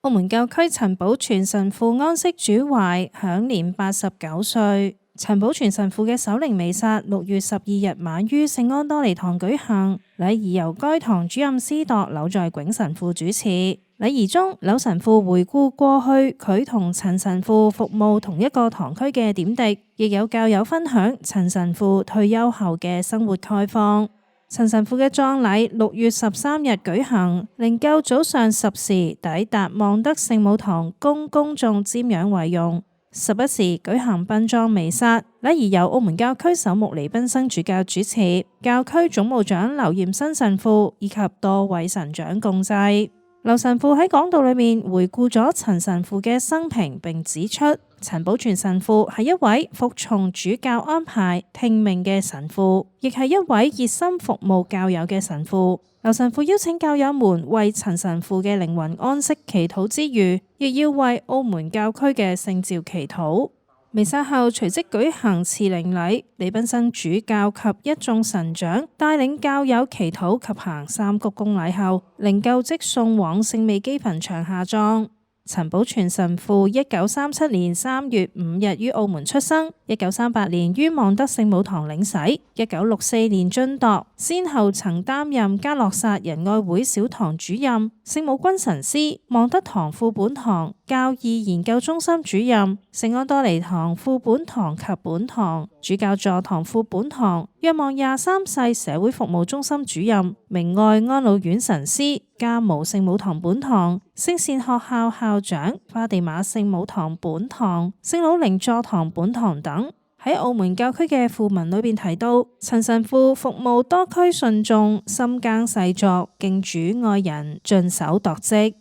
澳門教區陳寶全神父安息主懷，享年89歲。陳寶全神父嘅守靈彌撒6月12日晚於聖安多尼堂舉行，禮儀由該堂主任司鐸柳在炯神父主持。禮儀中，柳神父回顧過去佢同陳神父服務同一個堂區嘅點滴，亦有教友分享陳神父退休後嘅生活概況。陳神父嘅葬禮6月13日舉行，靈柩早上10時抵達望德聖母堂，供公眾瞻仰遺容。11時舉行殯葬彌撒，禮儀由澳門教區首目黎賓生主教主持，教區總務長劉艷新神父以及多位神長共祭。劉神父喺講道裏面回顧咗陳神父嘅生平，並指出陳寶全神父係一位服從主教安排聽命嘅神父，亦係一位熱心服務教友嘅神父。劉神父邀請教友們為陳神父嘅靈魂安息祈禱之餘，亦要為澳門教區嘅聖召祈禱。彌撒後隨即舉行賜靈禮，黎賓生主教及一眾神長帶領教友祈禱及行三鞠躬禮後，靈柩即送往聖美基墳場下葬。陳寶全神父1937年3月5日於澳門出生，1938年於望德聖母堂領洗，1964年晉鐸，先後曾擔任嘉諾撒仁愛會小堂主任、聖母軍神師、望德堂副本堂教義研究中心主任、聖安多尼堂副本堂及本堂主教座堂副本堂、若望23世社會服務中心主任、明愛安老院神師、嘉模聖母堂本堂、聖善學校校長、花地瑪聖母堂本堂、聖老靈座堂本堂等。喺澳門教區嘅訃文裏邊提到，陳神父服務多區信眾，深耕細作，敬主愛人，盡守鐸職。